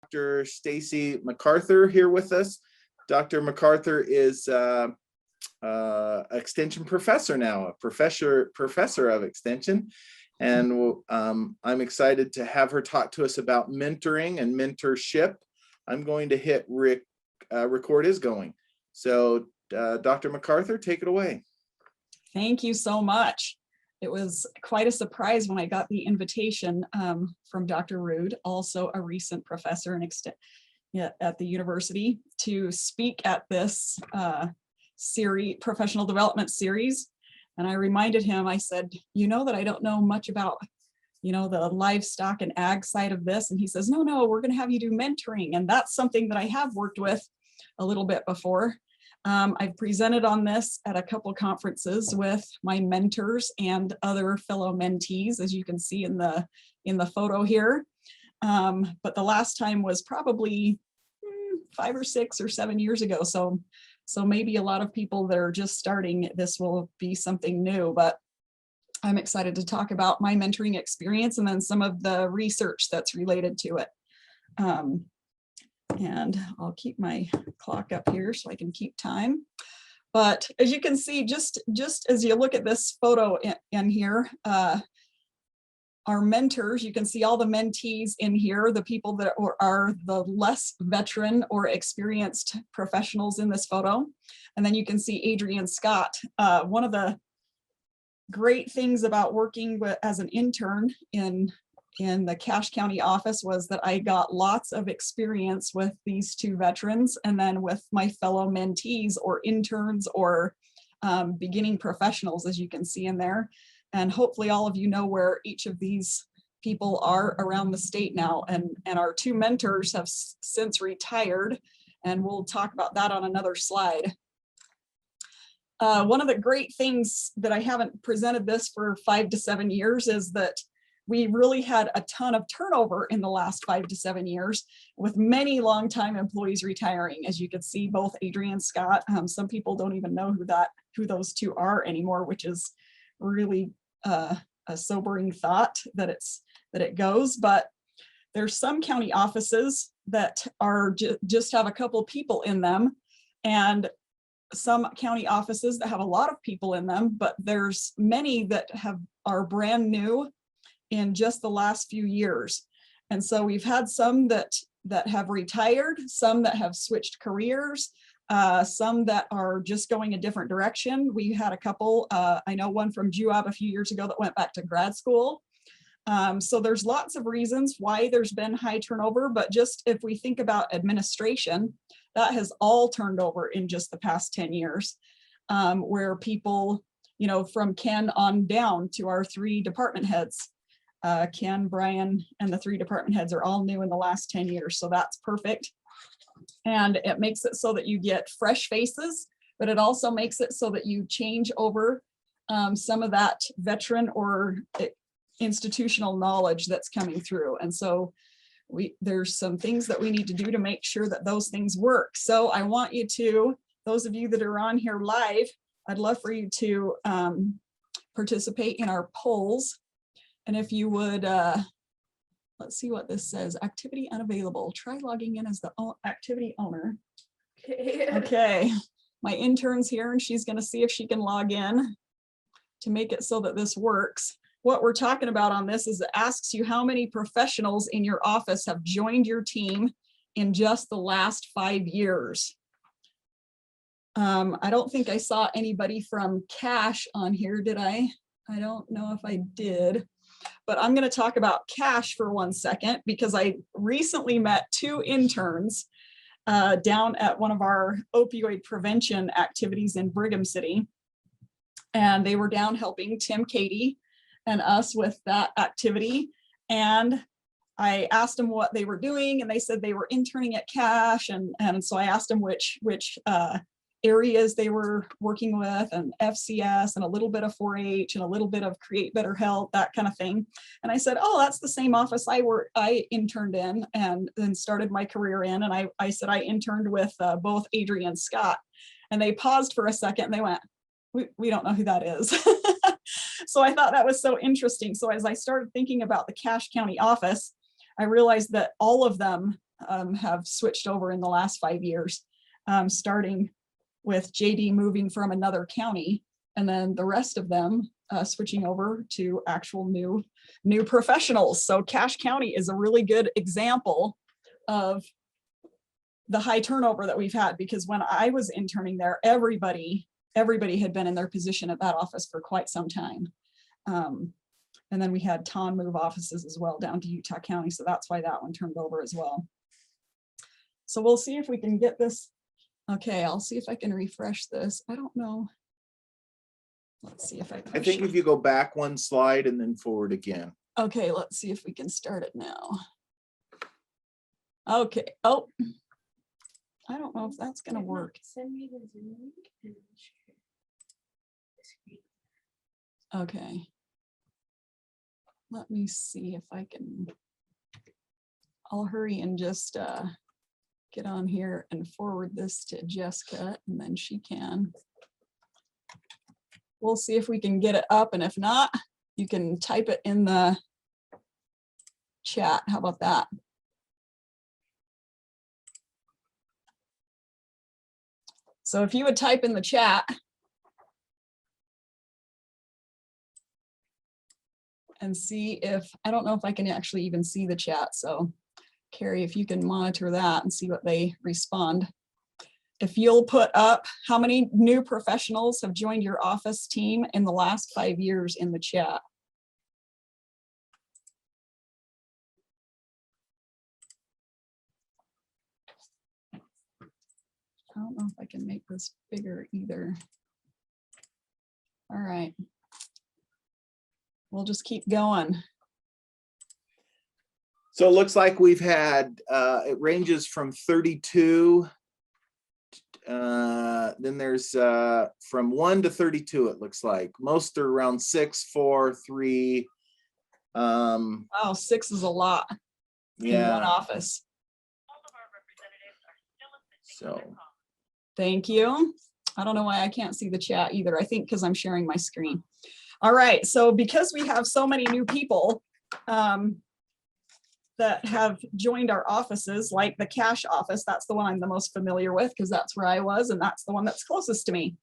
Dr. Stacey MacArthur here with us. Dr. MacArthur is extension professor now, a professor of extension. And I'm excited to have her talk to us about mentoring and mentorship. I'm going to hit record is going. So Dr. MacArthur, take it away. Thank you so much. It was quite a surprise when I got the invitation from Dr. Rude, also a recent professor at the university, to speak at this professional development series. And I reminded him, I said, you know that I don't know much about, the livestock and ag side of this. And he says, no, we're going to have you do mentoring. And that's something that I have worked with a little bit before. I've presented on this at a couple conferences with my mentors and other fellow mentees, as you can see in the photo here. But the last time was probably 5 or 6 or 7 years ago. So maybe a lot of people that are just starting, this will be something new, but I'm excited to talk about my mentoring experience and then some of the research that's related to it. And I'll keep my clock up here so I can keep time. But as you can see, just as you look at this photo in here, our mentors, you can see all the mentees in here, the people that are the less veteran or experienced professionals in this photo. And then you can see Adrian Scott. One of the great things about working as an intern in the Cache County office was that I got lots of experience with these two veterans and then with my fellow mentees or interns or beginning professionals, as you can see in there. And hopefully all of you know where each of these people are around the state now. And our two mentors have since retired, and we'll talk about that on another slide. One of the great things that I haven't presented this for 5 to 7 years is that we really had a ton of turnover in the last 5 to 7 years, with many longtime employees retiring. As you can see, both Adrian Scott, some people don't even know who those two are anymore, which is really a sobering thought that it goes. But there's some county offices that are just have a couple people in them, and some county offices that have a lot of people in them, but there's many that are brand new in just the last few years. And so we've had some that have retired, some that have switched careers, some that are just going a different direction. We had a couple, I know one from GUAB a few years ago that went back to grad school. So there's lots of reasons why there's been high turnover, but just if we think about administration, that has all turned over in just the past 10 years, where people, from Ken on down to our 3 department heads, Ken, Brian, and the 3 department heads are all new in the last 10 years. So that's perfect. And it makes it so that you get fresh faces, but it also makes it so that you change over some of that veteran or institutional knowledge that's coming through. And so there's some things that we need to do to make sure that those things work. So I want you to, those of you that are on here live, I'd love for you to participate in our polls. And if you would, let's see what this says, activity unavailable. Try logging in as the activity owner. Okay, my intern's here and she's gonna see if she can log in to make it so that this works. What we're talking about on this is it asks you how many professionals in your office have joined your team in just the last 5 years. I don't think I saw anybody from Cache on here, did I? I don't know if I did. But I'm going to talk about Cache for 1 second, because I recently met 2 interns down at one of our opioid prevention activities in Brigham City. And they were down helping Tim Katie and us with that activity. And I asked them what they were doing, and they said they were interning at Cache. And so I asked them which areas they were working with, and FCS, and a little bit of 4-H, and a little bit of Create Better Health, that kind of thing. And I said, oh, that's the same office I interned in and then started my career in. And I said I interned with both Adrian Scott. And they paused for a second and they went, we don't know who that is. So I thought that was so interesting. So as I started thinking about the Cache County office, I realized that all of them have switched over in the last 5 years, starting with JD moving from another county, and then the rest of them switching over to actual new professionals. So Cache County is a really good example of the high turnover that we've had, because when I was interning there, everybody had been in their position at that office for quite some time. And then we had Ton move offices as well down to Utah County. So that's why that one turned over as well. So we'll see if we can get this. Okay, I'll see if I can refresh this. I don't know. Let's see if I can. I think if you go back one slide and then forward again. Okay, let's see if we can start it now. Okay. Oh, I don't know if that's going to work. Send me the Zoom link and I'll share the screen. Okay. Let me see if I can. I'll hurry and just get on here and forward this to Jessica, and then she can. We'll see if we can get it up, and if not, you can type it in the chat. How about that? So if you would type in the chat and see if, I don't know if I can actually even see the chat. So Carrie, if you can monitor that and see what they respond. If you'll put up how many new professionals have joined your office team in the last 5 years in the chat. I don't know if I can make this bigger either. All right. We'll just keep going. So it looks like we've had, it ranges from 32. Then there's from 1 to 32, it looks like. Most are around 6, 4, 3. Wow, 6 is a lot in one Yeah. office. So. Thank you. I don't know why I can't see the chat either. I think because I'm sharing my screen. All right, so because we have so many new people that have joined our offices, like the Cache office, that's the one I'm the most familiar with because that's where I was, and that's the one that's closest to me.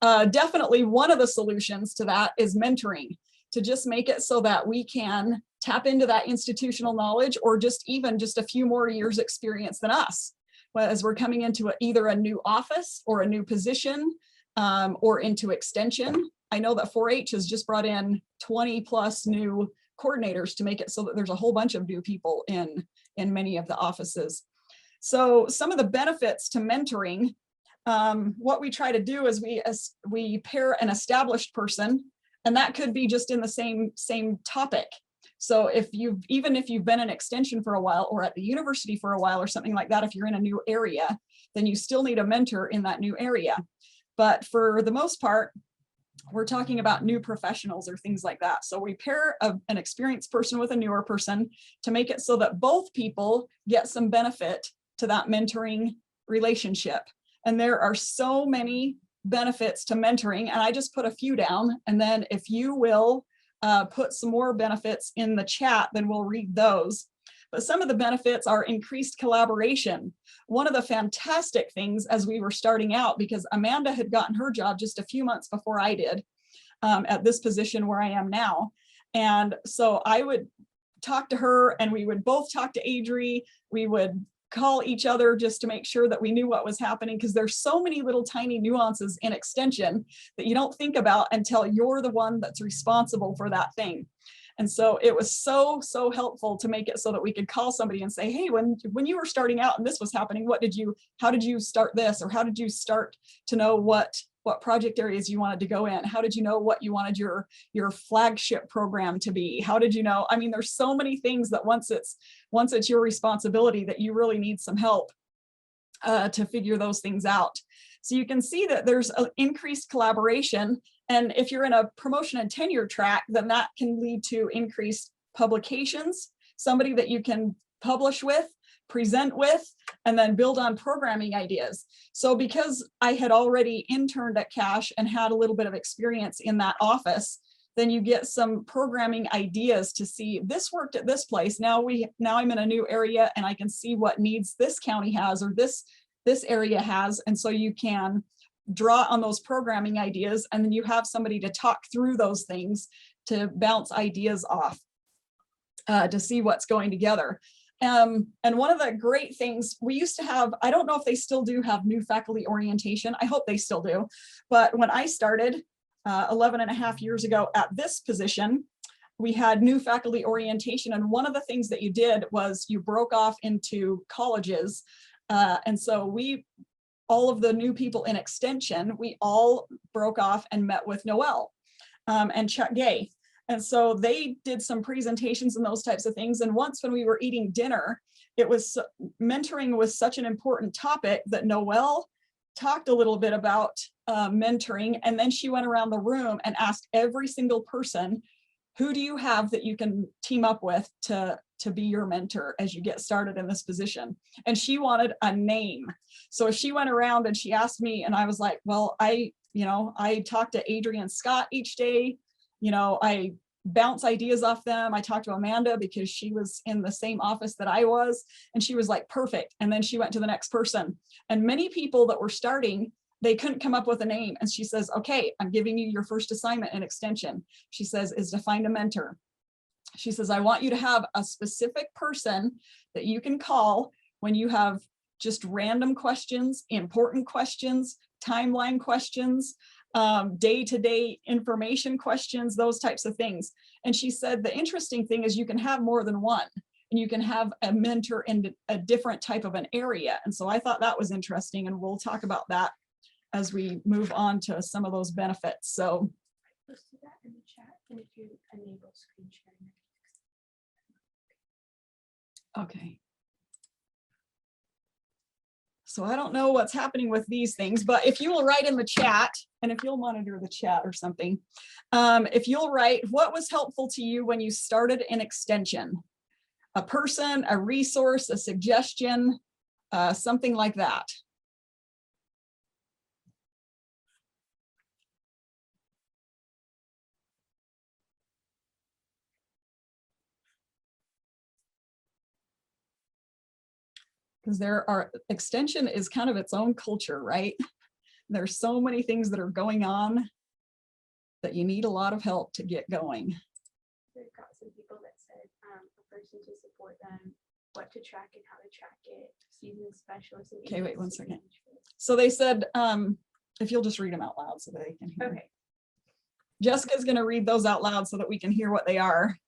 Definitely one of the solutions to that is mentoring, to just make it so that we can tap into that institutional knowledge, or just even just a few more years experience than us. Well, as we're coming into either a new office or a new position, or into extension. I know that 4-H has just brought in 20 plus new coordinators to make it so that there's a whole bunch of new people in many of the offices. So some of the benefits to mentoring, what we try to do is we pair an established person, and that could be just in the same topic. So even if you've been in extension for a while or at the university for a while or something like that, if you're in a new area, then you still need a mentor in that new area. But for the most part, we're talking about new professionals or things like that. So we pair an experienced person with a newer person to make it so that both people get some benefit to that mentoring relationship. And there are so many benefits to mentoring, and I just put a few down. And then if you will put some more benefits in the chat, then we'll read those. But some of the benefits are increased collaboration. One of the fantastic things as we were starting out, because Amanda had gotten her job just a few months before I did, at this position where I am now. And so I would talk to her, and we would both talk to Adri. We would call each other just to make sure that we knew what was happening, because there's so many little tiny nuances in extension that you don't think about until you're the one that's responsible for that thing. And so it was so helpful to make it so that we could call somebody and say, hey, when you were starting out and this was happening, how did you start this? Or how did you start to know what project areas you wanted to go in? How did you know what you wanted your flagship program to be? How did you know? I mean, there's so many things that once it's your responsibility, that you really need some help to figure those things out. So you can see that there's an increased collaboration. And if you're in a promotion and tenure track, then that can lead to increased publications, somebody that you can publish with, present with, and then build on programming ideas. So because I had already interned at Cache and had a little bit of experience in that office, then you get some programming ideas to see this worked at this place. Now I'm in a new area and I can see what needs this county has or this area has. And so you can draw on those programming ideas, and then you have somebody to talk through those things to bounce ideas off to see what's going together. And one of the great things we used to have, I don't know if they still do have new faculty orientation. I hope they still do. But when I started 11 and a half years ago at this position, we had new faculty orientation. And one of the things that you did was you broke off into colleges. And so all of the new people in extension, we all broke off and met with Noel and Chuck Gay. And so they did some presentations and those types of things. And once when we were eating dinner, mentoring was such an important topic that Noel talked a little bit about mentoring. And then she went around the room and asked every single person, who do you have that you can team up with to be your mentor as you get started in this position? And she wanted a name. So she went around and she asked me, and I was like, well, I talked to Adrian Scott each day. I bounce ideas off them. I talked to Amanda because she was in the same office that I was, and she was like, perfect. And then she went to the next person. And many people that were starting, they couldn't come up with a name. And she says, okay, I'm giving you your first assignment in extension. She says, is to find a mentor. She says, I want you to have a specific person that you can call when you have just random questions, important questions, timeline questions, day-to-day information questions, those types of things. And she said, the interesting thing is you can have more than one, and you can have a mentor in a different type of an area. And so I thought that was interesting, and we'll talk about that as we move on to some of those benefits. So Posted that in the chat, and if you enable screen sharing. okay. So I don't know what's happening with these things, but if you will write in the chat, and if you'll monitor the chat or something, if you'll write what was helpful to you when you started in extension, a person, a resource, a suggestion, something like that. Because extension is kind of its own culture, right? There's so many things that are going on that you need a lot of help to get going. We've got some people that said a person to support them, what to track and how to track it, season specialists. Okay, wait 1 second. So they said, if you'll just read them out loud so that they can hear. Okay. Jessica's going to read those out loud so that we can hear what they are.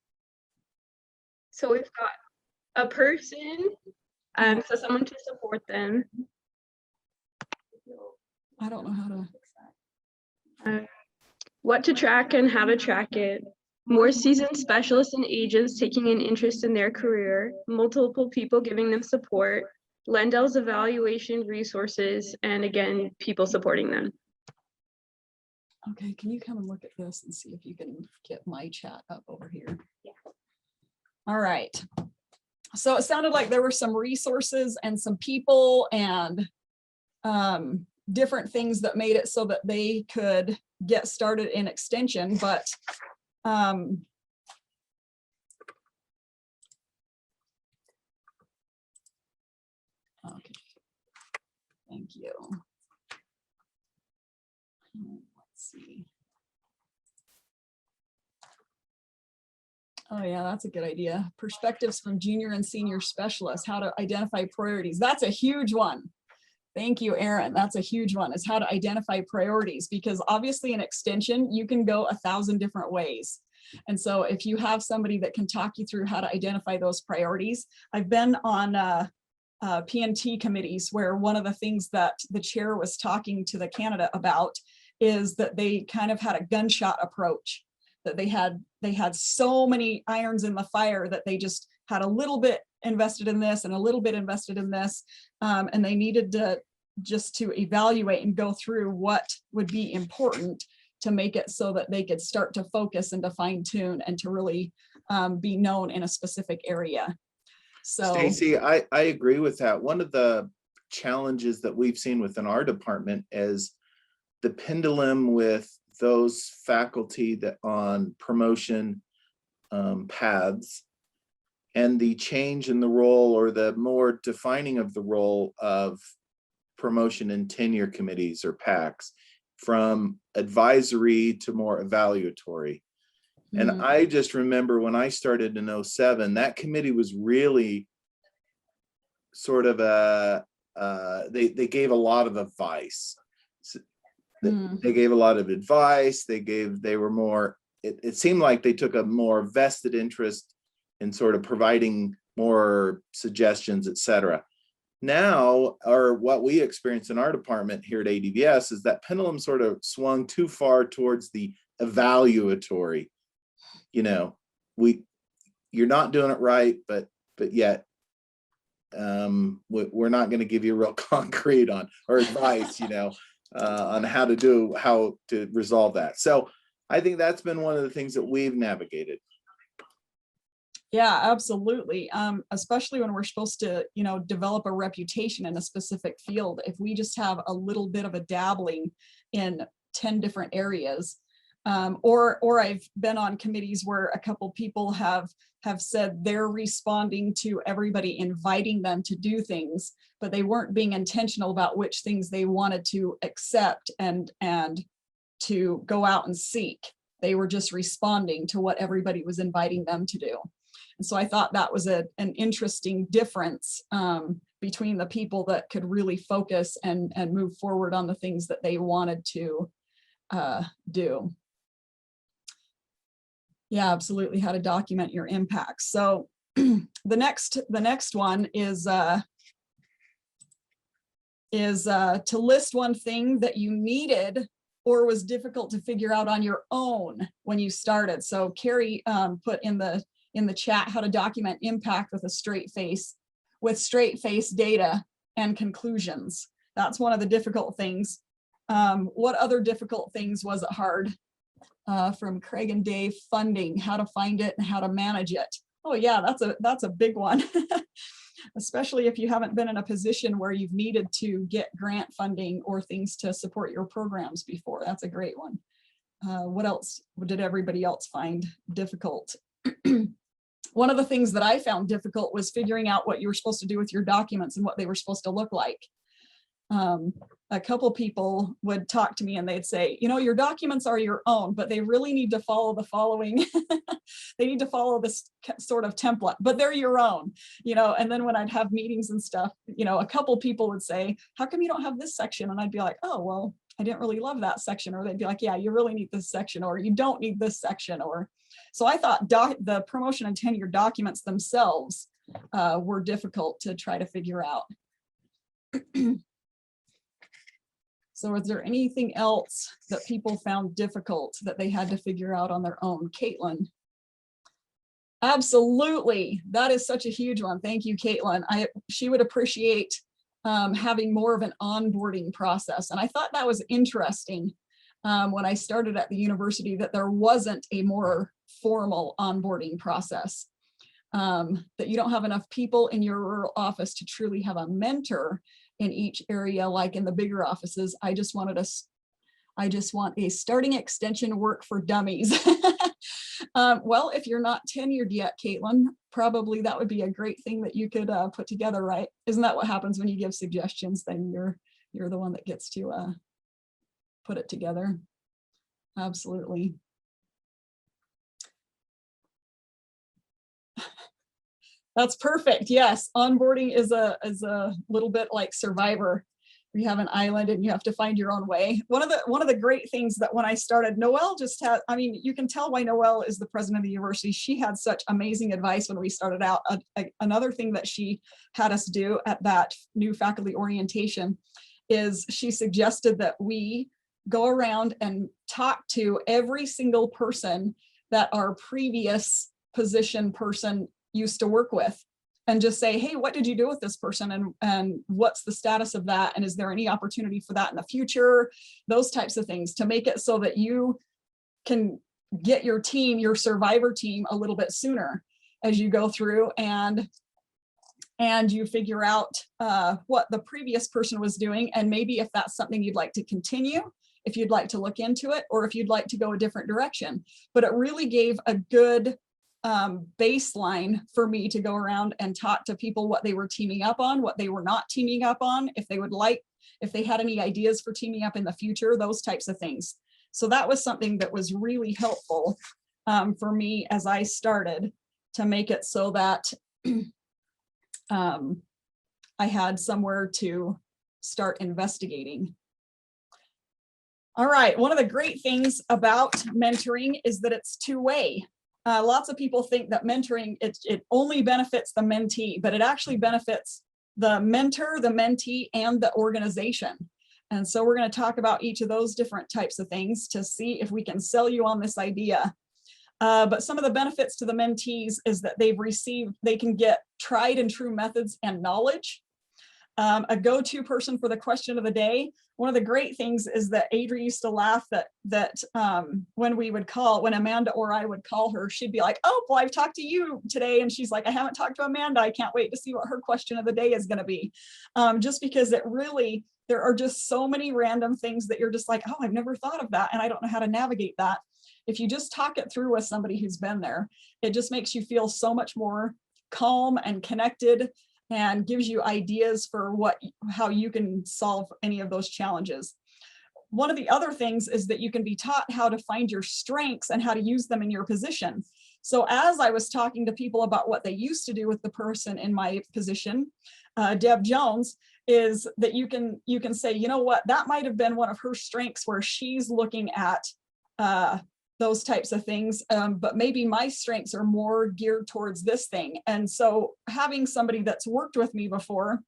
So we've got a person, so someone to support them. I don't know how to. What to track and how to track it. More seasoned specialists and agents taking an interest in their career. Multiple people giving them support. Lendel's evaluation resources, and again, people supporting them. Okay, can you come and look at this and see if you can get my chat up over here? Yeah. All right. So it sounded like there were some resources and some people and different things that made it so that they could get started in extension, but okay, thank you. Let's see. Oh yeah, that's a good idea. Perspectives from junior and senior specialists, how to identify priorities. That's a huge one. Thank you, Erin. That's a huge one, is how to identify priorities, because obviously in extension, you can go 1,000 different ways. And so if you have somebody that can talk you through how to identify those priorities, I've been on P&T committees where one of the things that the chair was talking to the candidate about is that they kind of had a gunshot approach, that they had so many irons in the fire that they just had a little bit invested in this and a little bit invested in this, and they needed to just to evaluate and go through what would be important to make it so that they could start to focus and to fine tune and to really be known in a specific area. So Stacey, I agree with that. One of the challenges that we've seen within our department is the pendulum with those faculty that on promotion paths, and the change in the role, or the more defining of the role of promotion and tenure committees or PACs, from advisory to more evaluatory. And I just remember when I started in 07, that committee was really sort of they gave a lot of advice. They gave a lot of advice. They were more, it seemed like they took a more vested interest in sort of providing more suggestions, et cetera. Now, or what we experience in our department here at ADVS, is that pendulum sort of swung too far towards the evaluatory. You're not doing it right, but yet we're not going to give you real concrete on or advice, on how to resolve that. So I think that's been one of the things that we've navigated. Yeah, absolutely. Especially when we're supposed to, develop a reputation in a specific field. If we just have a little bit of a dabbling in 10 different areas, or I've been on committees where a couple people have said they're responding to everybody inviting them to do things, but they weren't being intentional about which things they wanted to accept and to go out and seek. They were just responding to what everybody was inviting them to do. And so I thought that was an interesting difference between the people that could really focus and move forward on the things that they wanted to do. Yeah, absolutely. How to document your impacts. So the next one is to list one thing that you needed or was difficult to figure out on your own when you started. So Carrie put in the chat how to document impact with straight face data and conclusions. That's one of the difficult things. What other difficult things was it hard? From Craig and Dave, funding, how to find it and how to manage it. Oh yeah, that's a big one. Especially if you haven't been in a position where you've needed to get grant funding or things to support your programs before. That's a great one. What else did everybody else find difficult? One of the things that I found difficult was figuring out what you were supposed to do with your documents and what they were supposed to look like. A couple people would talk to me and they'd say, your documents are your own, but they really need to follow the following. They need to follow this sort of template, but they're your own, and then when I'd have meetings and stuff, a couple people would say, how come you don't have this section? And I'd be like, oh, well, I didn't really love that section. Or they'd be like, yeah, you really need this section, or you don't need this section. Or so I thought the promotion and tenure documents themselves were difficult to try to figure out. So is there anything else that people found difficult that they had to figure out on their own? Caitlin. Absolutely. That is such a huge one. Thank you, Caitlin. She would appreciate having more of an onboarding process. And I thought that was interesting when I started at the university, that there wasn't a more formal onboarding process, that you don't have enough people in your rural office to truly have a mentor in each area, like in the bigger offices. I just want a starting extension work for dummies. Well, if you're not tenured yet, Caitlin, probably that would be a great thing that you could put together, right? Isn't that what happens when you give suggestions? Then you're the one that gets to put it together. Absolutely. That's perfect. Yes, onboarding is a little bit like Survivor. You have an island and you have to find your own way. One of the great things that when I started, Noelle just had, you can tell why Noelle is the president of the university. She had such amazing advice when we started out. Another thing that she had us do at that new faculty orientation is she suggested that we go around and talk to every single person that our previous position person used to work with, and just say, hey, what did you do with this person? And what's the status of that? And is there any opportunity for that in the future? Those types of things, to make it so that you can get your team, your survivor team, a little bit sooner as you go through and you figure out what the previous person was doing. And maybe if that's something you'd like to continue, if you'd like to look into it, or if you'd like to go a different direction. But it really gave a good baseline for me to go around and talk to people what they were teaming up on, what they were not teaming up on, if they had any ideas for teaming up in the future, those types of things. So that was something that was really helpful for me as I started to make it so that I had somewhere to start investigating. All right, one of the great things about mentoring is that it's two-way. Lots of people think that mentoring, it only benefits the mentee, but it actually benefits the mentor, the mentee, and the organization. And so we're going to talk about each of those different types of things to see if we can sell you on this idea. But some of the benefits to the mentees is that they can get tried and true methods and knowledge. A go-to person for the question of the day. One of the great things is that Adri used to laugh that when Amanda or I would call her, she'd be like, oh, well, I've talked to you today. And she's like, I haven't talked to Amanda. I can't wait to see what her question of the day is going to be. Just because there are just so many random things that you're just like, oh, I've never thought of that. And I don't know how to navigate that. If you just talk it through with somebody who's been there, it just makes you feel so much more calm and connected, and gives you ideas for how you can solve any of those challenges. One of the other things is that you can be taught how to find your strengths and how to use them in your position. So as I was talking to people about what they used to do with the person in my position, Deb Jones, is that you can say, you know what, that might have been one of her strengths where she's looking at those types of things, but maybe my strengths are more geared towards this thing. And so having somebody that's worked with me before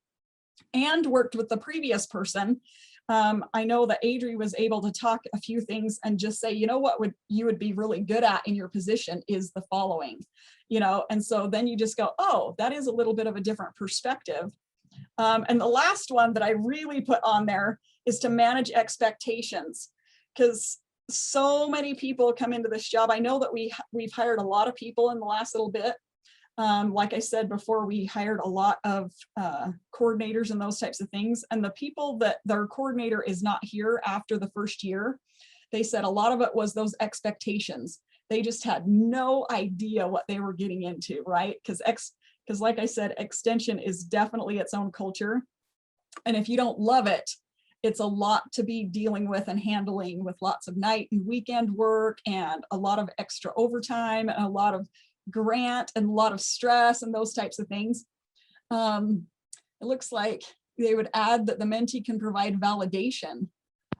and worked with the previous person, I know that Adri was able to talk a few things and just say, you know what you would be really good at in your position is the following, and so then you just go, oh, that is a little bit of a different perspective. And the last one that I really put on there is to manage expectations, because so many people come into this job. I know that we've hired a lot of people in the last little bit. Like I said before, we hired a lot of coordinators and those types of things. And the people that their coordinator is not here after the first year, they said a lot of it was those expectations. They just had no idea what they were getting into, right? Because like I said, extension is definitely its own culture. And if you don't love it, it's a lot to be dealing with and handling, with lots of night and weekend work and a lot of extra overtime and a lot of grant and a lot of stress and those types of things. It looks like they would add that the mentee can provide validation.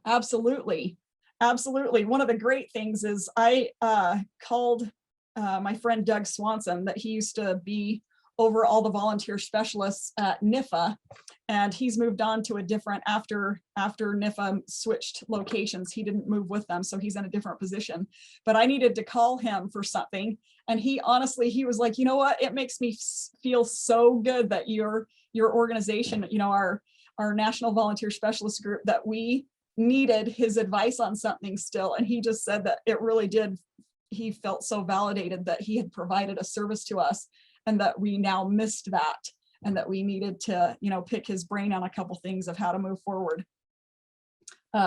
Absolutely. Absolutely. One of the great things is I called my friend Doug Swanson, that he used to be over all the volunteer specialists at NIFA, and he's moved on to a different, after NIFA switched locations, he didn't move with them, so he's in a different position. But I needed to call him for something, and he was like, you know what, it makes me feel so good that your organization, our National Volunteer Specialist Group, that we needed his advice on something still. And he just said that it really did, he felt so validated that he had provided a service to us, and that we now missed that, and that we needed to, pick his brain on a couple things of how to move forward.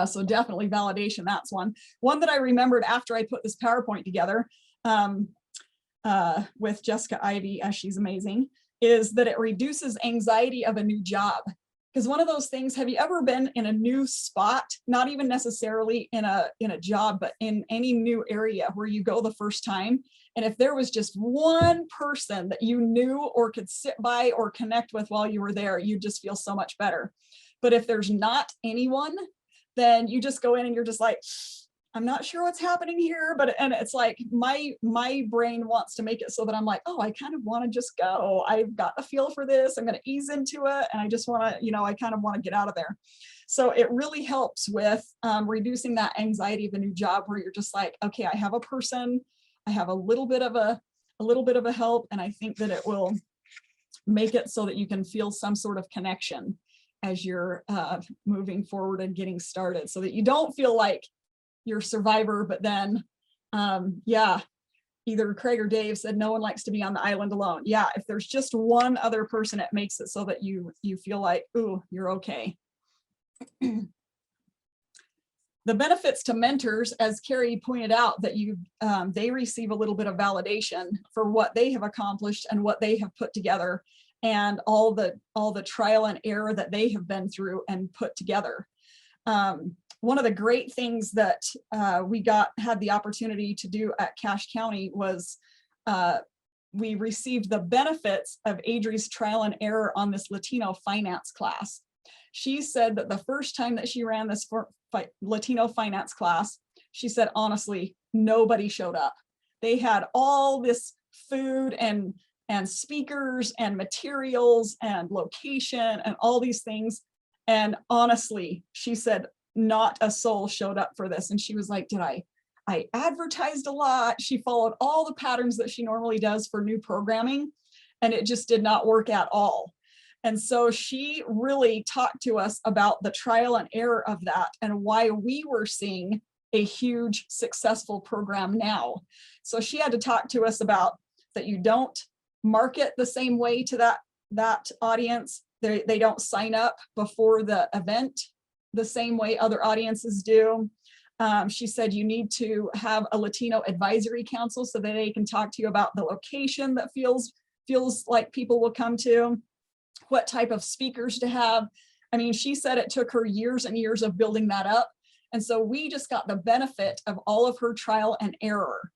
So definitely validation, that's one. One that I remembered after I put this PowerPoint together with Jessica Ivy, as she's amazing, is that it reduces anxiety of a new job. Because one of those things, have you ever been in a new spot, not even necessarily in a job, but in any new area where you go the first time? And if there was just one person that you knew or could sit by or connect with while you were there, you just feel so much better. But if there's not anyone, then you just go in and you're just like, I'm not sure what's happening here, and it's like my brain wants to make it so that I'm like, oh, I kind of want to just go. I've got a feel for this. I'm going to ease into it. And I just want to, I kind of want to get out of there. So it really helps with reducing that anxiety of a new job, where you're just like, okay, I have a person, I have a little bit of a help. And I think that it will make it so that you can feel some sort of connection as you're moving forward and getting started, so that you don't feel like you're a survivor. But then, either Craig or Dave said no one likes to be on the island alone. Yeah, if there's just one other person, it makes it so that you feel like, ooh, you're okay. The benefits to mentors, as Carrie pointed out, that they receive a little bit of validation for what they have accomplished and what they have put together, and all the trial and error that they have been through and put together. One of the great things that we had the opportunity to do at Cache County was we received the benefits of Adri's trial and error on this Latino finance class. She said that the first time that she ran this Latino finance class, she said, honestly, nobody showed up. They had all this food and speakers and materials and location and all these things. And honestly, she said, not a soul showed up for this. And she was like, I advertised a lot. She followed all the patterns that she normally does for new programming, and it just did not work at all. And so she really talked to us about the trial and error of that and why we were seeing a huge successful program now. So she had to talk to us about that you don't market the same way to that audience. They don't sign up before the event the same way other audiences do. She said you need to have a Latino advisory council so that they can talk to you about the location that feels like people will come to, what type of speakers to have. I mean, she said it took her years and years of building that up. And so we just got the benefit of all of her trial and error.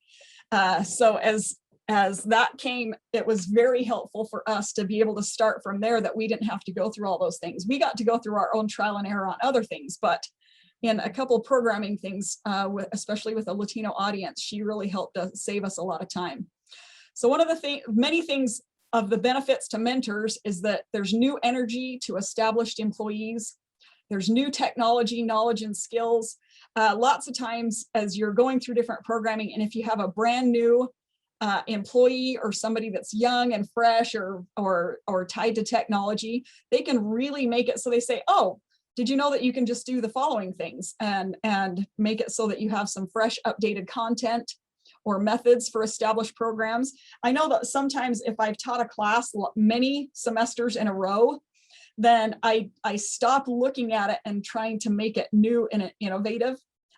So as that came, it was very helpful for us to be able to start from there, that we didn't have to go through all those things. We got to go through our own trial and error on other things, but in a couple programming things, especially with a Latino audience, she really helped us save us a lot of time. So one of the many things of the benefits to mentors is that there's new energy to established employees. There's new technology, knowledge, and skills. Lots of times as you're going through different programming, and if you have a brand new employee or somebody that's young and fresh or tied to technology, they can really make it so they say, oh, did you know that you can just do the following things, and make it so that you have some fresh updated content or methods for established programs. I know that sometimes if I've taught a class many semesters in a row, then I stop looking at it and trying to make it new and innovative.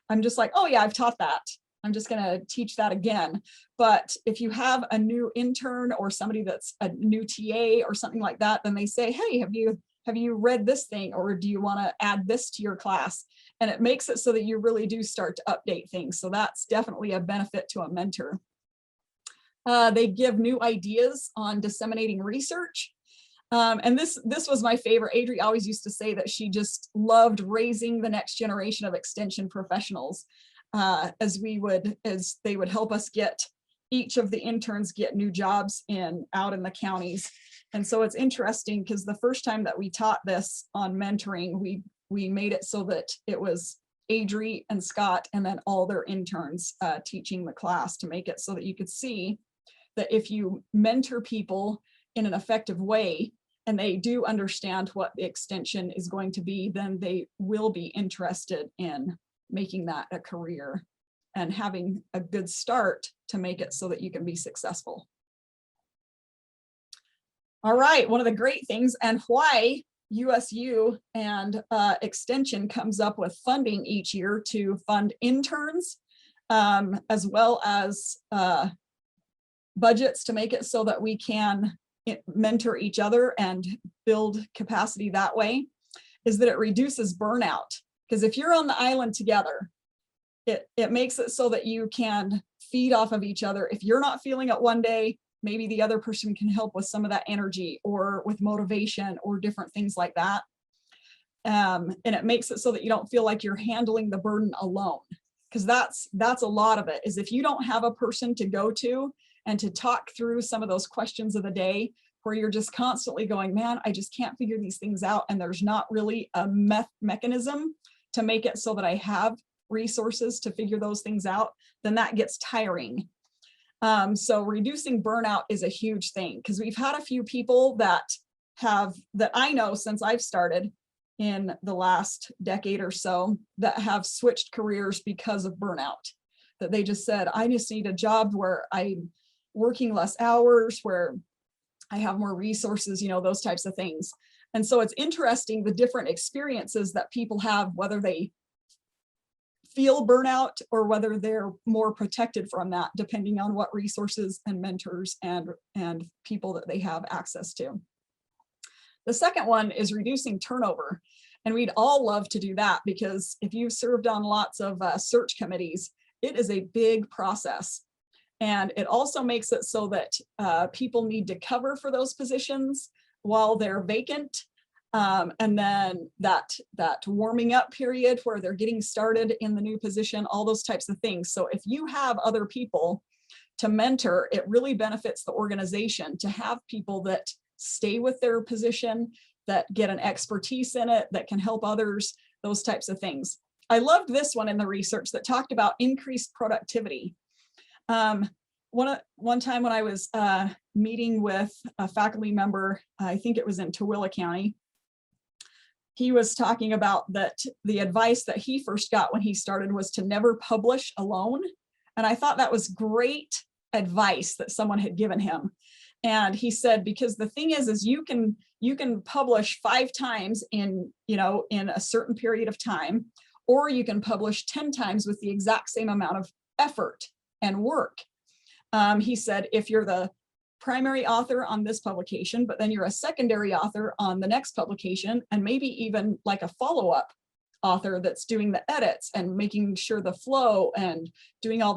I'm just like, oh yeah, I've taught that. I'm just going to teach that again. But if you have a new intern or somebody that's a new TA or something like that, then they say, hey, have you read this thing, or do you want to add this to your class? And it makes it so that you really do start to update things. So that's definitely a benefit to a mentor. They give new ideas on disseminating research. And this was my favorite. Adri always used to say that she just loved raising the next generation of extension professionals, as they would help us get each of the interns get new jobs out in the counties. And so it's interesting because the first time that we taught this on mentoring, we made it so that it was Adri and Scott and then all their interns teaching the class, to make it so that you could see that if you mentor people in an effective way and they do understand what the extension is going to be, then they will be interested in making that a career and having a good start to make it so that you can be successful. All right, one of the great things and why USU and Extension comes up with funding each year to fund interns, as well as budgets to make it so that we can mentor each other and build capacity that way, is that it reduces burnout. Because if you're on the island together, it makes it so that you can feed off of each other. If you're not feeling it one day, maybe the other person can help with some of that energy or with motivation or different things like that. And it makes it so that you don't feel like you're handling the burden alone. Because that's a lot of it, is if you don't have a person to go to and to talk through some of those questions of the day, where you're just constantly going, man, I just can't figure these things out. And there's not really a mechanism to make it so that I have resources to figure those things out, then that gets tiring. So reducing burnout is a huge thing, because we've had a few people that I know since I've started in the last decade or so that have switched careers because of burnout, that they just said, I just need a job where I'm working less hours, where I have more resources, those types of things. And so it's interesting the different experiences that people have, whether they feel burnout or whether they're more protected from that, depending on what resources and mentors and people that they have access to. The second one is reducing turnover. And we'd all love to do that, because if you've served on lots of search committees, it is a big process. And it also makes it so that people need to cover for those positions while they're vacant. And then that warming up period where they're getting started in the new position, all those types of things. So if you have other people to mentor, it really benefits the organization to have people that stay with their position, that get an expertise in it, that can help others, those types of things. I loved this one in the research that talked about increased productivity. One time when I was meeting with a faculty member, I think it was in Tooele County, he was talking about that the advice that he first got when he started was to never publish alone. And I thought that was great advice that someone had given him. And he said, because the thing is you can publish 5 times in a certain period of time, or you can publish 10 times with the exact same amount of effort and work. He said, if you're the primary author on this publication, but then you're a secondary author on the next publication, and maybe even like a follow-up author that's doing the edits and making sure the flow and doing all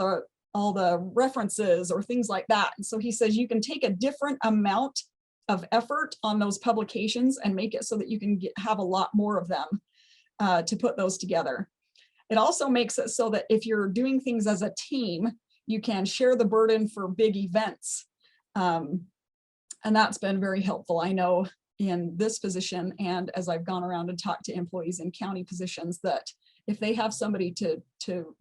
the references or things like that. And so he says you can take a different amount of effort on those publications and make it so that you can have a lot more of them to put those together. It also makes it so that if you're doing things as a team, you can share the burden for big events. And that's been very helpful. I know in this position, and as I've gone around and talked to employees in county positions, that if they have somebody to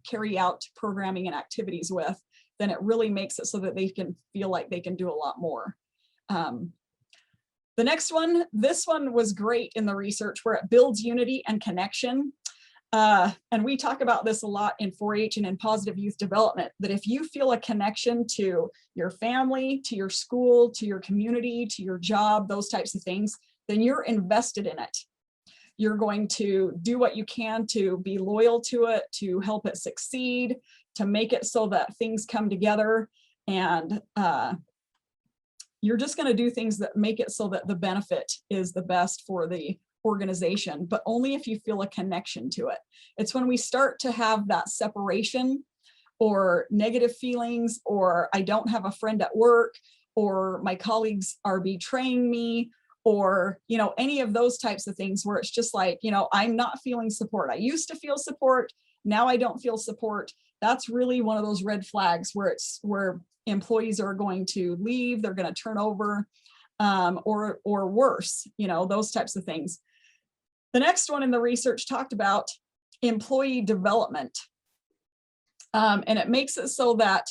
carry out programming and activities with, then it really makes it so that they can feel like they can do a lot more. The next one, this one was great in the research where it builds unity and connection. And we talk about this a lot in 4-H and in positive youth development, that if you feel a connection to your family, to your school, to your community, to your job, those types of things, then you're invested in it. You're going to do what you can to be loyal to it, to help it succeed, to make it so that things come together. And you're just going to do things that make it so that the benefit is the best for the organization, but only if you feel a connection to it. It's when we start to have that separation or negative feelings, or I don't have a friend at work, or my colleagues are betraying me, or any of those types of things where it's just like, I'm not feeling support. I used to feel support, now I don't feel support. That's really one of those red flags where employees are going to leave, they're going to turn over, or worse, those types of things. The next one in the research talked about employee development. And it makes it so that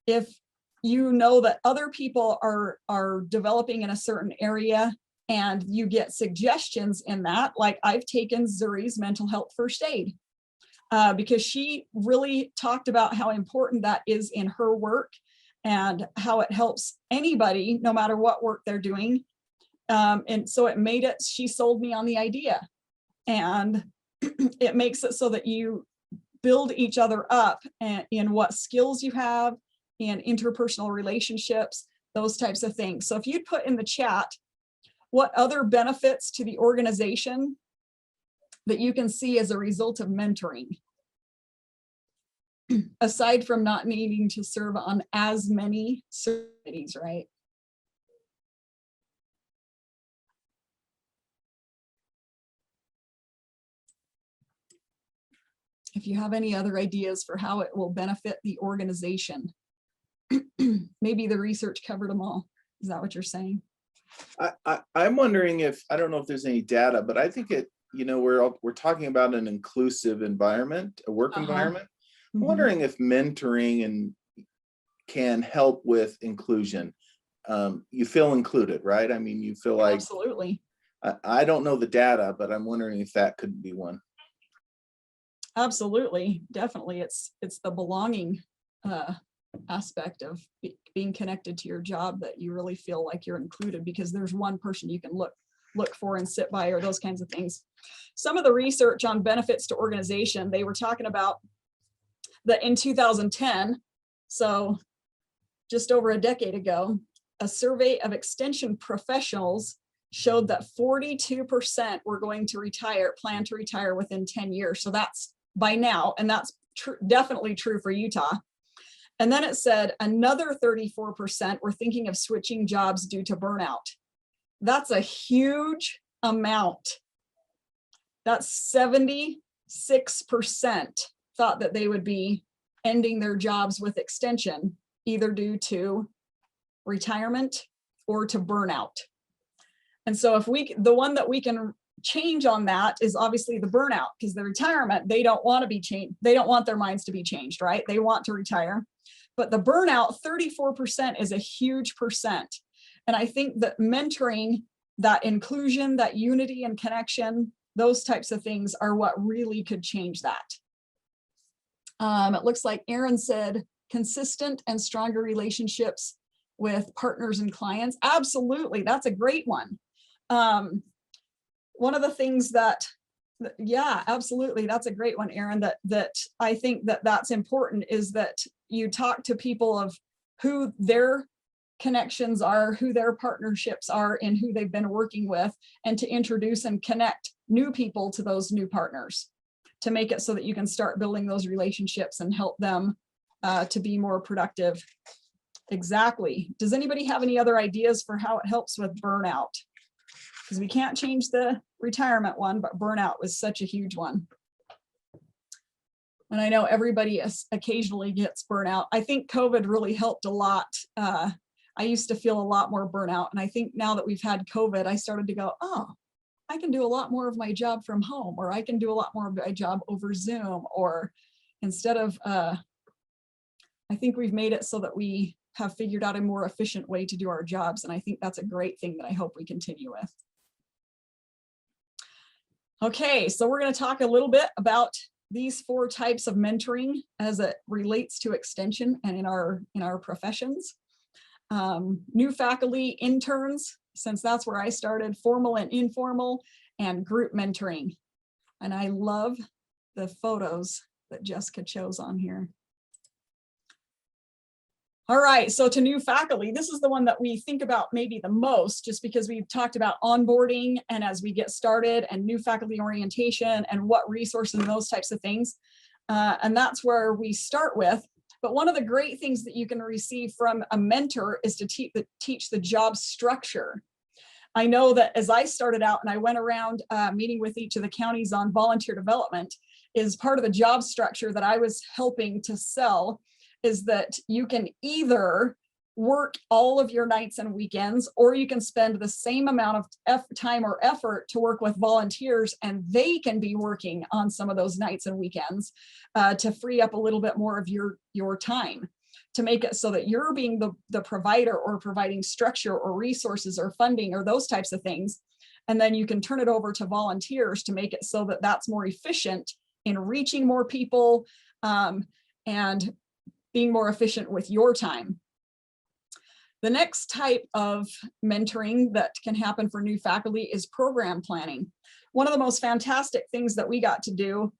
if you know that other people are developing in a certain area and you get suggestions in that, like I've taken Zuri's mental health first aid because she really talked about how important that is in her work and how it helps anybody, no matter what work they're doing. And so it made it, she sold me on the idea, and it makes it so that you build each other up in what skills you have, in interpersonal relationships, those types of things. So if you'd put in the chat, what other benefits to the organization that you can see as a result of mentoring, aside from not needing to serve on as many committees, right? If you have any other ideas for how it will benefit the organization. Maybe the research covered them all. Is that what you're saying? I'm wondering if, I don't know if there's any data, but I think we're talking about an inclusive environment, a work environment. I'm wondering if mentoring can help with inclusion. You feel included, right? I mean, you feel like, absolutely. I don't know the data, but I'm wondering if that could be one. Absolutely, definitely. It's the belonging aspect of being connected to your job, that you really feel like you're included because there's one person you can look for and sit by, or those kinds of things. Some of the research on benefits to organization, they were talking about that in 2010, so just over a decade ago, a survey of extension professionals showed that 42% were going to plan to retire within 10 years. So that's by now, and that's definitely true for Utah. And then it said another 34% were thinking of switching jobs due to burnout. That's a huge amount. That's 76% thought that they would be ending their jobs with extension, either due to retirement or to burnout. And so if the one that we can change on that is obviously the burnout, because the retirement, they don't want to be changed. They don't want their minds to be changed, right? They want to retire. But the burnout, 34% is a huge percent. And I think that mentoring, that inclusion, that unity and connection, those types of things are what really could change that. It looks like Aaron said, consistent and stronger relationships with partners and clients. Absolutely, that's a great one. One of the things that, yeah, absolutely, that's a great one, Aaron, that I think that's important is that you talk to people of who their connections are, who their partnerships are, and who they've been working with, and to introduce and connect new people to those new partners, to make it so that you can start building those relationships and help them to be more productive. Exactly. Does anybody have any other ideas for how it helps with burnout? Because we can't change the retirement one, but burnout was such a huge one. And I know everybody occasionally gets burnout. I think COVID really helped a lot. I used to feel a lot more burnout. And I think now that we've had COVID, I started to go, oh, I can do a lot more of my job from home, or I can do a lot more of my job over Zoom, or instead of, I think we've made it so that we have figured out a more efficient way to do our jobs. And I think that's a great thing that I hope we continue with. Okay, so we're going to talk a little bit about these 4 types of mentoring as it relates to extension and in our professions. New faculty, interns, since that's where I started, formal and informal, and group mentoring. And I love the photos that Jessica chose on here. All right, so to new faculty, this is the one that we think about maybe the most, just because we've talked about onboarding and as we get started, and new faculty orientation and what resources and those types of things. And that's where we start with. But one of the great things that you can receive from a mentor is to teach the job structure. I know that as I started out and I went around meeting with each of the counties on volunteer development, is part of the job structure that I was helping to sell is that you can either work all of your nights and weekends, or you can spend the same amount of time or effort to work with volunteers, and they can be working on some of those nights and weekends to free up a little bit more of your time, to make it so that you're being the provider or providing structure or resources or funding or those types of things. And then you can turn it over to volunteers to make it so that that's more efficient in reaching more people and being more efficient with your time. The next type of mentoring that can happen for new faculty is program planning. One of the most fantastic things that we got to do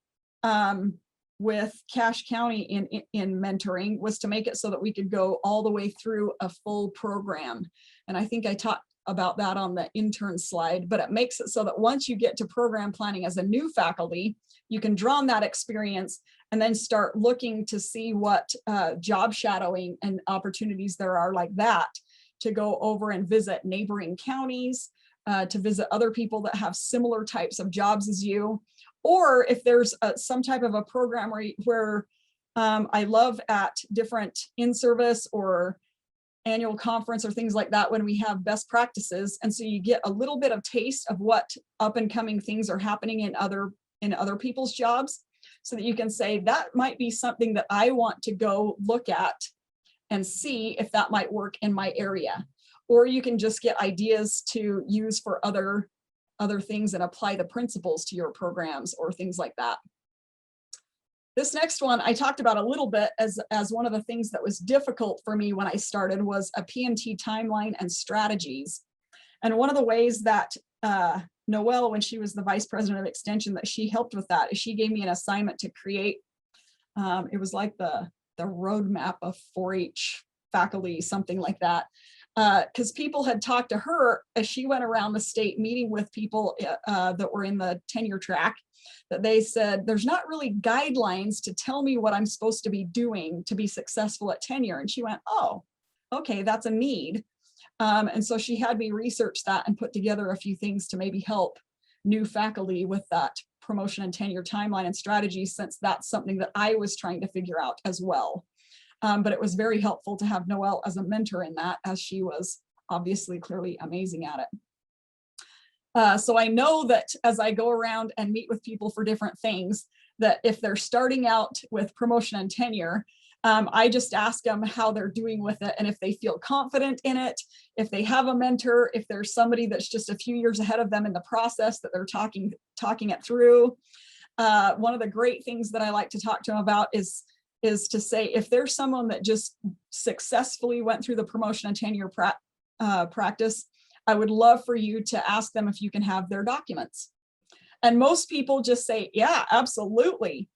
with Cache County in mentoring was to make it so that we could go all the way through a full program. And I think I talked about that on the intern slide, but it makes it so that once you get to program planning as a new faculty, you can draw on that experience and then start looking to see what job shadowing and opportunities there are like that, to go over and visit neighboring counties, to visit other people that have similar types of jobs as you. Or if there's some type of a program where I love at different in-service or annual conference or things like that, when we have best practices. And so you get a little bit of taste of what up and coming things are happening in other people's jobs, so that you can say, that might be something that I want to go look at and see if that might work in my area. Or you can just get ideas to use for other things and apply the principles to your programs or things like that. This next one I talked about a little bit as one of the things that was difficult for me when I started was a P&T timeline and strategies. And one of the ways that Noelle, when she was the vice president of extension, that she helped with that. She gave me an assignment to create, it was like the roadmap of 4-H faculty, something like that. Because people had talked to her as she went around the state meeting with people that were in the tenure track, that they said, there's not really guidelines to tell me what I'm supposed to be doing to be successful at tenure. And she went, oh, okay, that's a need. And so she had me research that and put together a few things to maybe help new faculty with that promotion and tenure timeline and strategy, since that's something that I was trying to figure out as well. But it was very helpful to have Noelle as a mentor in that, as she was obviously clearly amazing at it. So I know that as I go around and meet with people for different things, that if they're starting out with promotion and tenure, I just ask them how they're doing with it and if they feel confident in it, if they have a mentor, if there's somebody that's just a few years ahead of them in the process that they're talking it through. One of the great things that I like to talk to them about is to say, if there's someone that just successfully went through the promotion and tenure practice, I would love for you to ask them if you can have their documents. And most people just say, yeah, absolutely.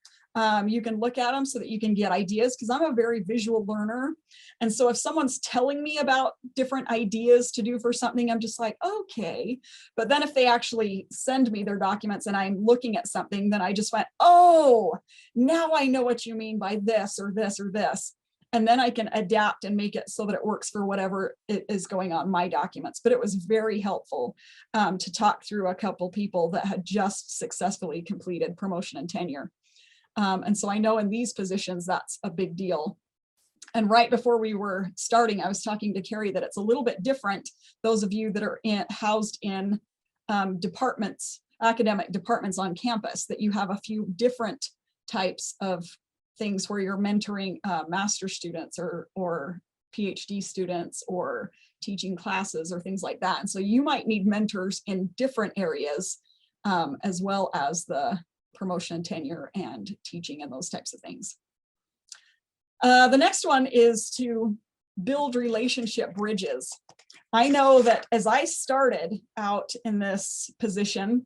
You can look at them so that you can get ideas, because I'm a very visual learner. And so if someone's telling me about different ideas to do for something, I'm just like, okay. But then if they actually send me their documents and I'm looking at something, then I just went, oh, now I know what you mean by this or this or this. And then I can adapt and make it so that it works for whatever is going on my documents. But it was very helpful to talk through a couple people that had just successfully completed promotion and tenure. And so I know in these positions, that's a big deal. And right before we were starting, I was talking to Carrie that it's a little bit different. Those of you that are housed in departments, academic departments on campus, that you have a few different types of things where you're mentoring master's students or PhD students or teaching classes or things like that. And so you might need mentors in different areas, as well as the promotion and tenure and teaching and those types of things. The next one is to build relationship bridges. I know that as I started out in this position,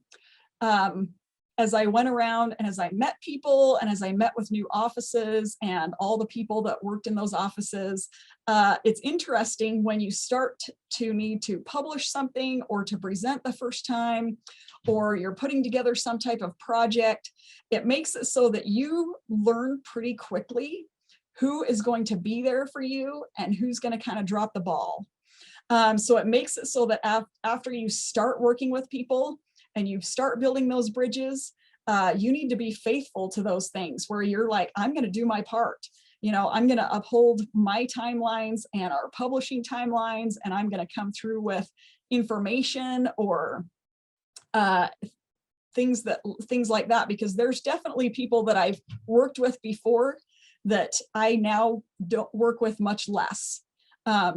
as I went around and as I met people and as I met with new offices and all the people that worked in those offices, it's interesting when you start to need to publish something or to present the first time, or you're putting together some type of project, it makes it so that you learn pretty quickly who is going to be there for you and who's going to kind of drop the ball. So it makes it so that after you start working with people and you start building those bridges, you need to be faithful to those things where you're like, I'm going to do my part. You know, I'm going to uphold my timelines and our publishing timelines, and I'm going to come through with information or things like that, because there's definitely people that I've worked with before that I now don't work with much less.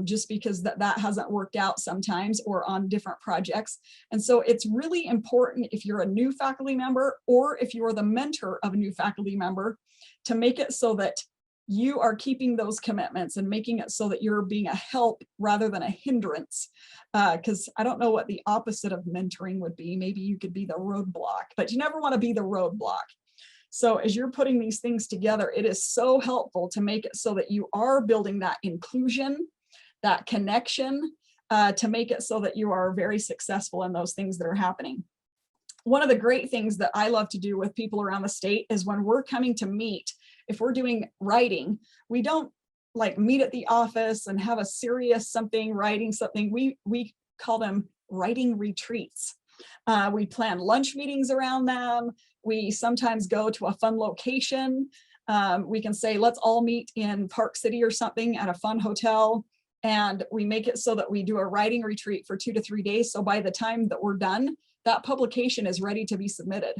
Just because that hasn't worked out sometimes or on different projects. And so it's really important, if you're a new faculty member or if you're the mentor of a new faculty member, to make it so that you are keeping those commitments and making it so that you're being a help rather than a hindrance. Because I don't know what the opposite of mentoring would be. Maybe you could be the roadblock, but you never want to be the roadblock. So as you're putting these things together, it is so helpful to make it so that you are building that inclusion, that connection, to make it so that you are very successful in those things that are happening. One of the great things that I love to do with people around the state is when we're coming to meet, if we're doing writing, we don't like meet at the office and have a serious writing something. We call them writing retreats. We plan lunch meetings around them. We sometimes go to a fun location. We can say, let's all meet in Park City or something at a fun hotel. And we make it so that we do a writing retreat for 2 to 3 days. So by the time that we're done, that publication is ready to be submitted,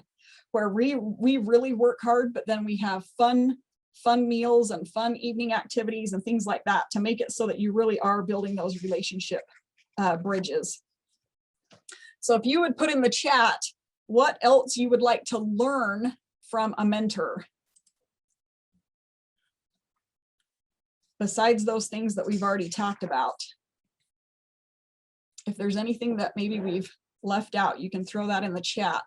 where we really work hard, but then we have fun meals and fun evening activities and things like that to make it so that you really are building those relationship bridges. So if you would put in the chat what else you would like to learn from a mentor, besides those things that we've already talked about. If there's anything that maybe we've left out? You can throw that in the chat.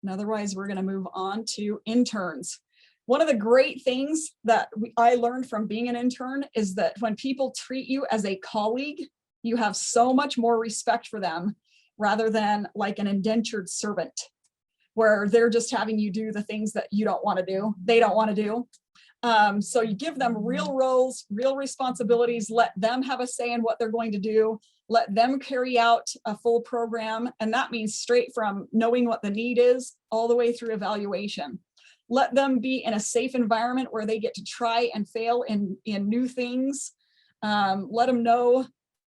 And otherwise, we're going to move on to interns. One of the great things that I learned from being an intern is that when people treat you as a colleague, you have so much more respect for them rather than like an indentured servant, where they're just having you do the things that you don't want to do, they don't want to do. So you give them real roles, real responsibilities, let them have a say in what they're going to do, let them carry out a full program. And that means straight from knowing what the need is all the way through evaluation. Let them be in a safe environment where they get to try and fail in new things. Let them know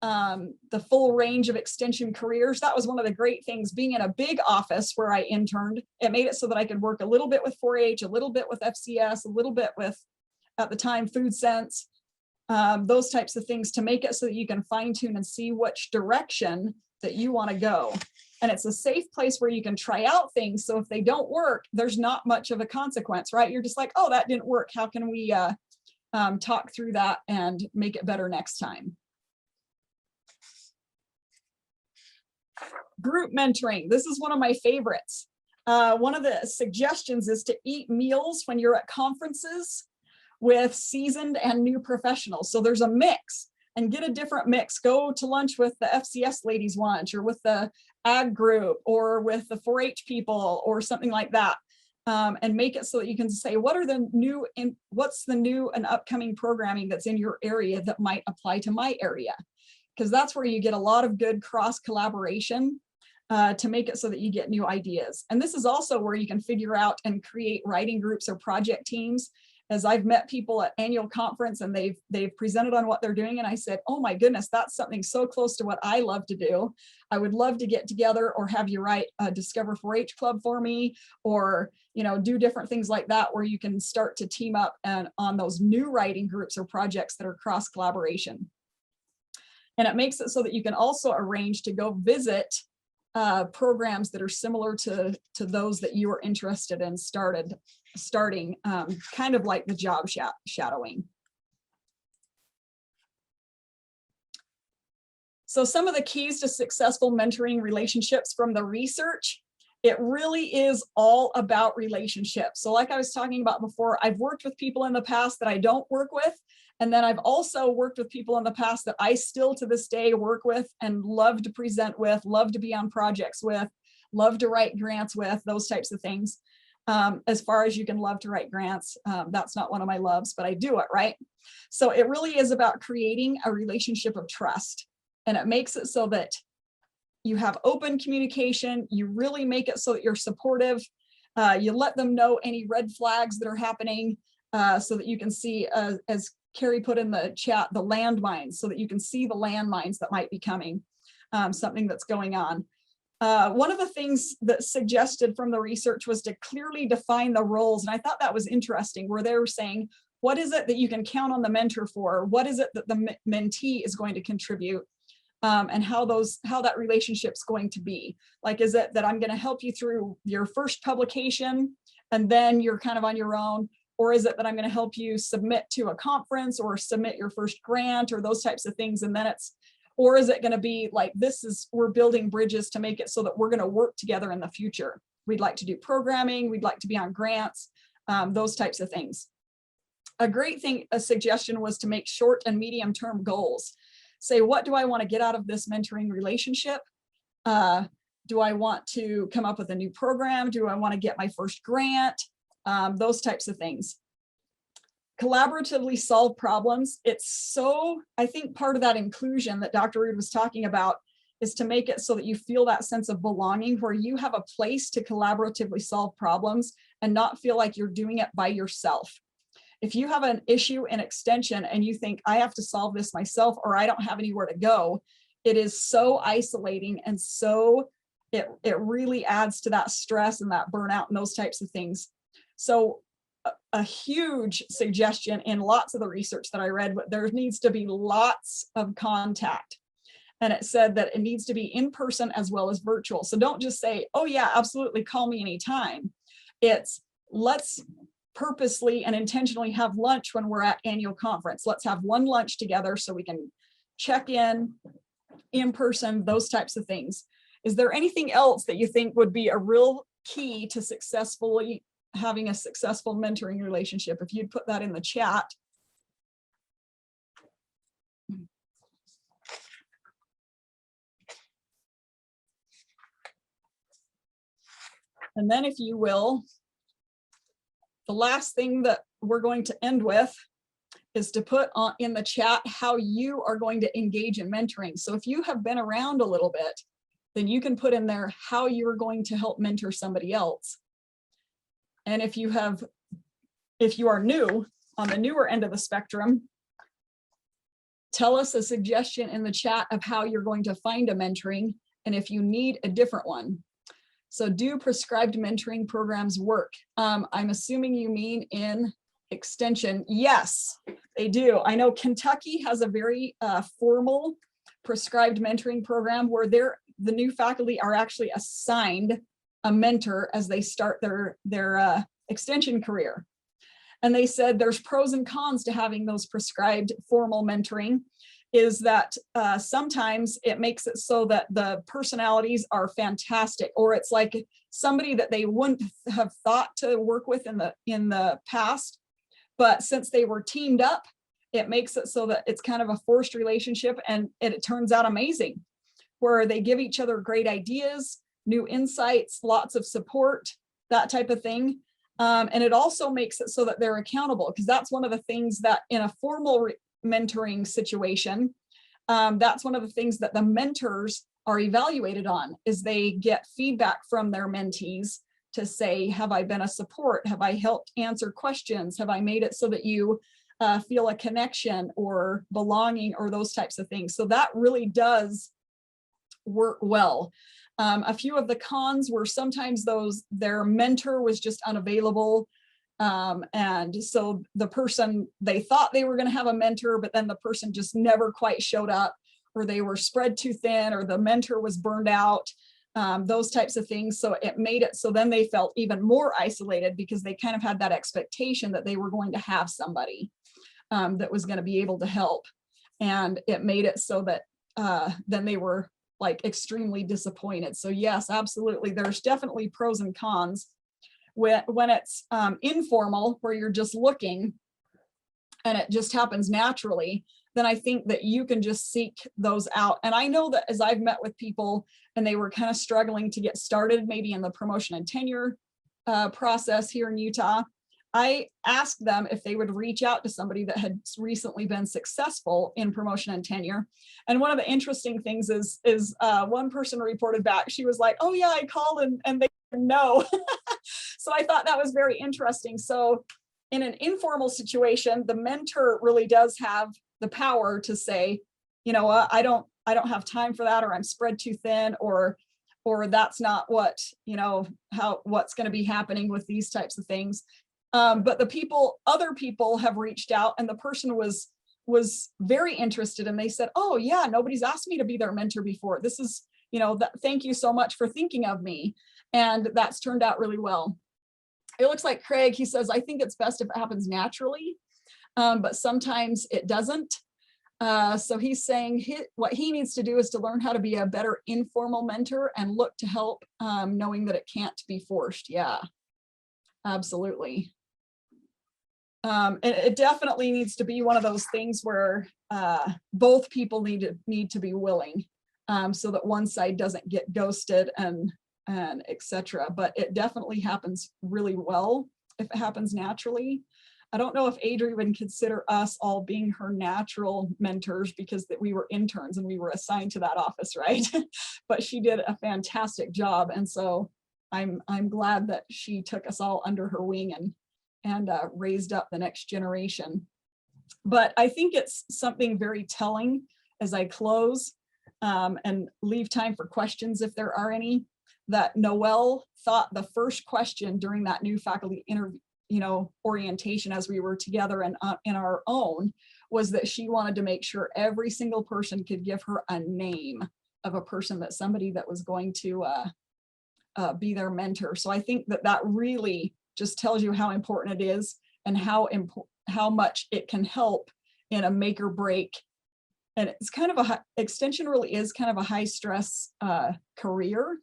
the full range of extension careers. That was one of the great things being in a big office where I interned. It made it so that I could work a little bit with 4-H, a little bit with FCS, a little bit with, at the time, Food Sense, those types of things to make it so that you can fine tune and see which direction that you want to go. And it's a safe place where you can try out things. So if they don't work, there's not much of a consequence, right? You're just like, oh, that didn't work. How can we talk through that and make it better next time? Group mentoring. This is one of my favorites. One of the suggestions is to eat meals when you're at conferences with seasoned and new professionals. So there's a mix, and get a different mix. Go to lunch with the FCS ladies lunch, or with the ag group, or with the 4-H people, or something like that. And make it so that you can say, what's the new and upcoming programming that's in your area that might apply to my area? Because that's where you get a lot of good cross collaboration to make it so that you get new ideas. And this is also where you can figure out and create writing groups or project teams. As I've met people at annual conference and they've presented on what they're doing, and I said, oh my goodness, that's something so close to what I love to do. I would love to get together or have you write a Discover 4-H Club for me, or do different things like that, where you can start to team up and on those new writing groups or projects that are cross collaboration. And it makes it so that you can also arrange to go visit programs that are similar to those that you are interested in starting, kind of like the job shadowing. So some of the keys to successful mentoring relationships from the research, it really is all about relationships. So like I was talking about before, I've worked with people in the past that I don't work with. And then I've also worked with people in the past that I still to this day work with and love to present with, love to be on projects with, love to write grants with, those types of things. As far as you can love to write grants, that's not one of my loves, but I do it, right? So it really is about creating a relationship of trust. And it makes it so that you have open communication, you really make it so that you're supportive, you let them know any red flags that are happening, so that you can see, as Carrie put in the chat, the landmines, so that you can see the landmines that might be coming, something that's going on. One of the things that suggested from the research was to clearly define the roles. And I thought that was interesting, where they were saying, what is it that you can count on the mentor for? What is it that the mentee is going to contribute? And how that relationship's going to be. Like, is it that I'm going to help you through your first publication and then you're kind of on your own? Or is it that I'm going to help you submit to a conference or submit your first grant or those types of things? And then or is it going to be like, we're building bridges to make it so that we're going to work together in the future. We'd like to do programming. We'd like to be on grants, those types of things. A suggestion was to make short and medium term goals. Say, what do I want to get out of this mentoring relationship? Do I want to come up with a new program? Do I want to get my first grant? Those types of things. Collaboratively solve problems. I think part of that inclusion that Dr. Reed was talking about is to make it so that you feel that sense of belonging, where you have a place to collaboratively solve problems and not feel like you're doing it by yourself. If you have an issue in extension and you think, I have to solve this myself, or I don't have anywhere to go, it is so isolating, and so it really adds to that stress and that burnout and those types of things. So a huge suggestion in lots of the research that I read, but there needs to be lots of contact. And it said that it needs to be in person as well as virtual. So don't just say, oh yeah, absolutely, call me anytime. It's, let's purposely and intentionally have lunch when we're at annual conference. Let's have one lunch together so we can check in, in person, those types of things. Is there anything else that you think would be a real key to successfully having a successful mentoring relationship? If you'd put that in the chat. And then if you will, the last thing that we're going to end with is to put on in the chat how you are going to engage in mentoring. So if you have been around a little bit, then you can put in there how you're going to help mentor somebody else. And if you are new, on the newer end of the spectrum, tell us a suggestion in the chat of how you're going to find a mentoring and if you need a different one. So do prescribed mentoring programs work? I'm assuming you mean in extension. Yes, they do. I know Kentucky has a very formal prescribed mentoring program where the new faculty are actually assigned a mentor as they start their extension career. And they said there's pros and cons to having those prescribed formal mentoring, is that sometimes it makes it so that the personalities are fantastic, or it's like somebody that they wouldn't have thought to work with in the past. But since they were teamed up, it makes it so that it's kind of a forced relationship, and it turns out amazing, where they give each other great ideas, new insights, lots of support, that type of thing. And it also makes it so that they're accountable, because that's one of the things that in a formal mentoring situation, that's one of the things that the mentors are evaluated on, is they get feedback from their mentees to say, have I been a support? Have I helped answer questions? Have I made it so that you feel a connection or belonging, or those types of things? So that really does work well. A few of the cons were sometimes their mentor was just unavailable. And so the person, they thought they were going to have a mentor, but then the person just never quite showed up, or they were spread too thin, or the mentor was burned out, those types of things. So it made it so then they felt even more isolated, because they kind of had that expectation that they were going to have somebody that was going to be able to help. And it made it so that then they were like extremely disappointed. So yes, absolutely. There's definitely pros and cons. When it's informal, where you're just looking and it just happens naturally, then I think that you can just seek those out. And I know that as I've met with people and they were kind of struggling to get started, maybe in the promotion and tenure process here in Utah, I asked them if they would reach out to somebody that had recently been successful in promotion and tenure. And one of the interesting things is one person reported back, she was like, oh yeah, I called and they didn't know. So I thought that was very interesting. So in an informal situation, the mentor really does have the power to say, you know what, I don't have time for that, or I'm spread too thin, or that's not what, you know, what's going to be happening with these types of things. But other people have reached out, and the person was very interested, and they said, oh yeah, nobody's asked me to be their mentor before. This is, you know, thank you so much for thinking of me. And that's turned out really well. It looks like Craig, he says, I think it's best if it happens naturally, but sometimes it doesn't. So he's saying what he needs to do is to learn how to be a better informal mentor and look to help, knowing that it can't be forced. Yeah, absolutely. And it definitely needs to be one of those things where both people need to be willing, so that one side doesn't get ghosted and etc. But it definitely happens really well if it happens naturally. I don't know if Adri would consider us all being her natural mentors, because that we were interns and we were assigned to that office, right? But she did a fantastic job, and so I'm glad that she took us all under her wing and raised up the next generation. But I think it's something very telling as I close and leave time for questions if there are any, that Noelle thought the first question during that new faculty interview, orientation as we were together and in our own, was that she wanted to make sure every single person could give her a name of a person, somebody that was going to be their mentor. So I think that really just tells you how important it is, and how much it can help in a make or break and it's kind of extension really is kind of a high stress career.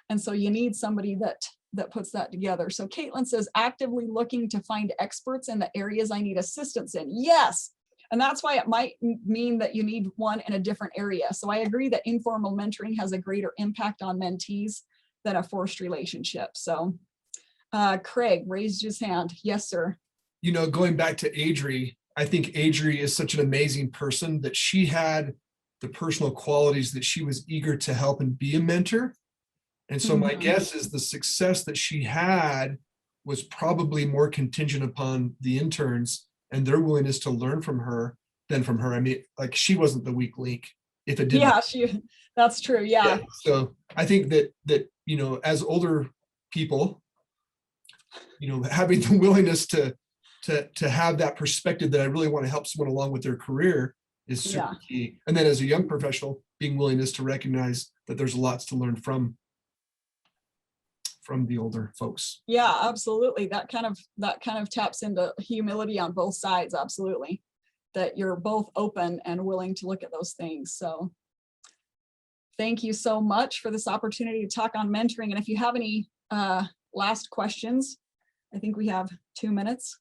And so you need somebody that puts that together. So Caitlin says, actively looking to find experts in the areas I need assistance in. Yes. And that's why it might mean that you need one in a different area. So I agree that informal mentoring has a greater impact on mentees than a forced relationship. So Craig raised his hand. Yes, sir. You know, going back to Adri, I think Adri is such an amazing person that she had the personal qualities that she was eager to help and be a mentor. And so my guess is the success that she had was probably more contingent upon the interns and their willingness to learn from her than from her. I mean, like, she wasn't the weak link if it didn't. Yeah, that's true. Yeah. So I think that, you know, as older people, you know, having the willingness to have that perspective that I really want to help someone along with their career is super key. And then as a young professional, being willingness to recognize that there's lots to learn from the older folks. Yeah, absolutely. That kind of taps into humility on both sides. Absolutely. That you're both open and willing to look at those things. So thank you so much for this opportunity to talk on mentoring. And if you have any last questions, I think we have 2 minutes.